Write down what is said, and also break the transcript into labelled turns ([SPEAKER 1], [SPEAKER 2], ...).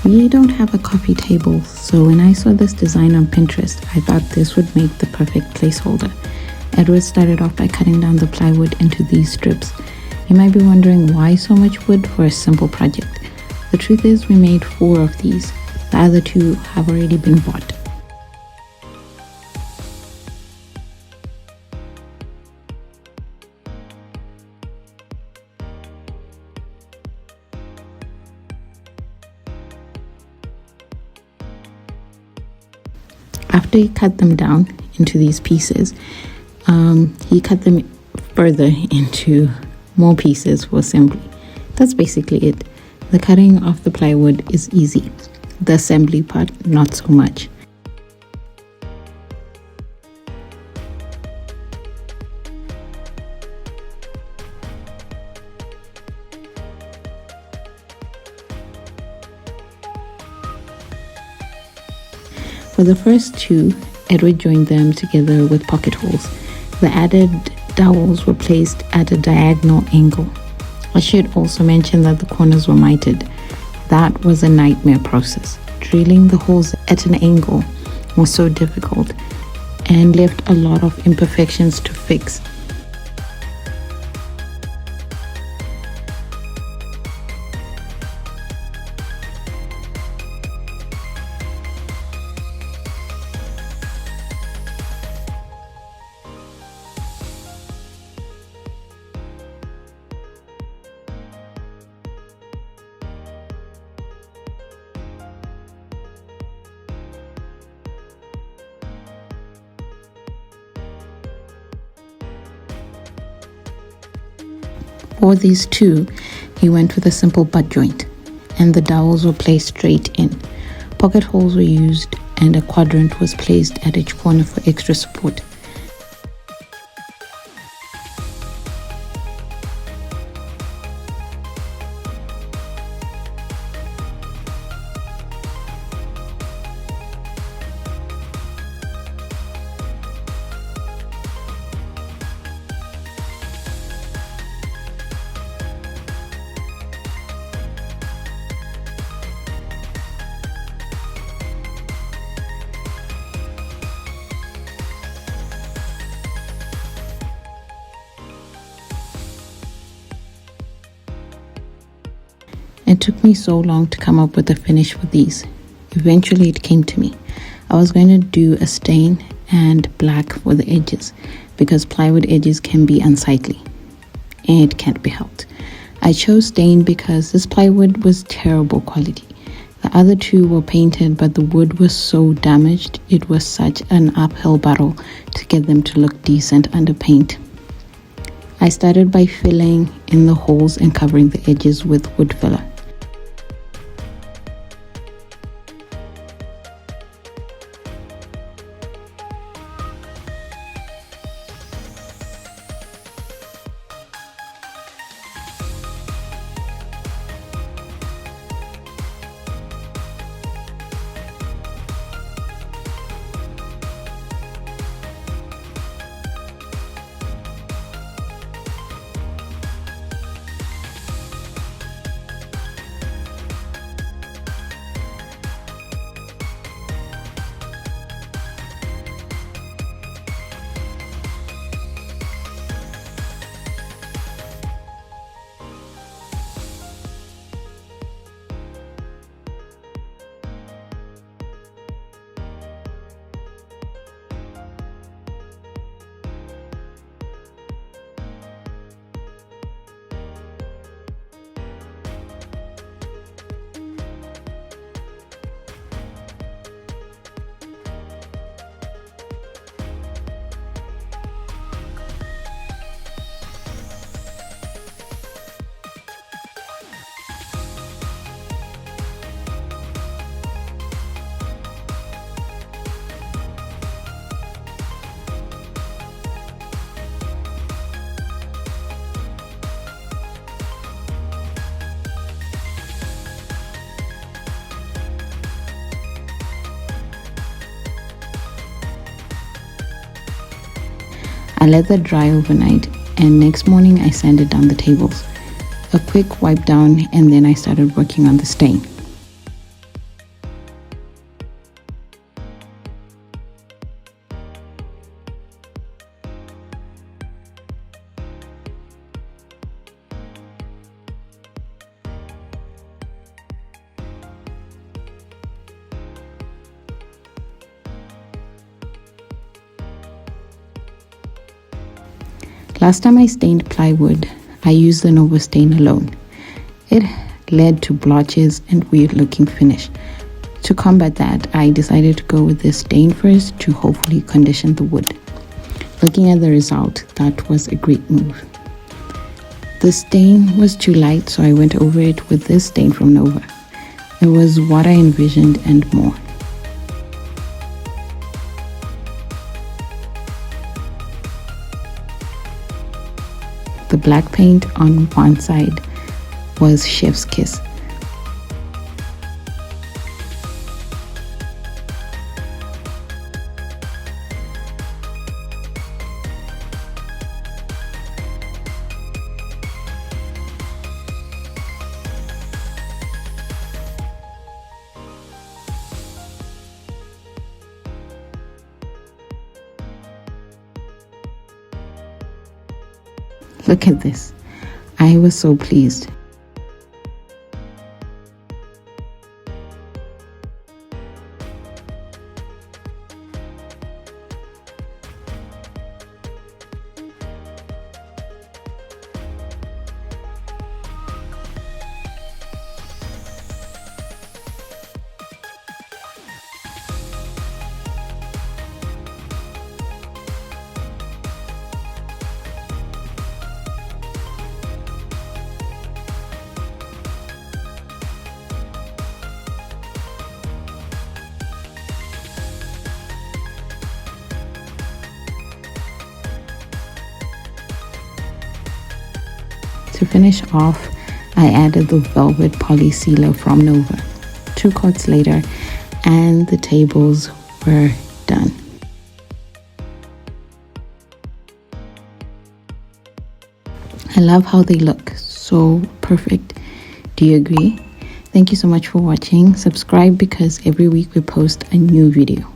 [SPEAKER 1] We don't have a coffee table, so when I saw this design on Pinterest, I thought this would make the perfect placeholder. Edward started off by cutting down the plywood into these strips. You might be wondering why so much wood for a simple project. The truth is we made 4 of these. The other 2 have already been bought. After he cut them down into these pieces, he cut them further into more pieces for assembly. That's basically it. The cutting of the plywood is easy. The assembly part, not so much. For the first 2, Edward joined them together with pocket holes. The added dowels were placed at a diagonal angle. I should also mention that the corners were mited. That was a nightmare process. Drilling the holes at an angle was so difficult and left a lot of imperfections to fix. For these 2, he went with a simple butt joint, and the dowels were placed straight in. Pocket holes were used, and a quadrant was placed at each corner for extra support. It took me so long to come up with a finish for these. Eventually it came to me. I was going to do a stain and black for the edges because plywood edges can be unsightly. It can't be helped. I chose stain because this plywood was terrible quality. The other 2 were painted, but the wood was so damaged. It was such an uphill battle to get them to look decent under paint. I started by filling in the holes and covering the edges with wood filler. I let that dry overnight, and next morning I sanded down the tables. A quick wipe down, and then I started working on the stain. Last time I stained plywood, I used the Nova stain alone. It led to blotches and weird looking finish. To combat that, I decided to go with this stain first to hopefully condition the wood. Looking at the result, that was a great move. The stain was too light, so I went over it with this stain from Nova. It was what I envisioned and more. The black paint on one side was chef's kiss. Look at this. I was so pleased. To finish off, I added the velvet poly sealer from Nova. 2 coats later, and the tables were done. I love how they look, so perfect. Do you agree? Thank you so much for watching. Subscribe because every week we post a new video.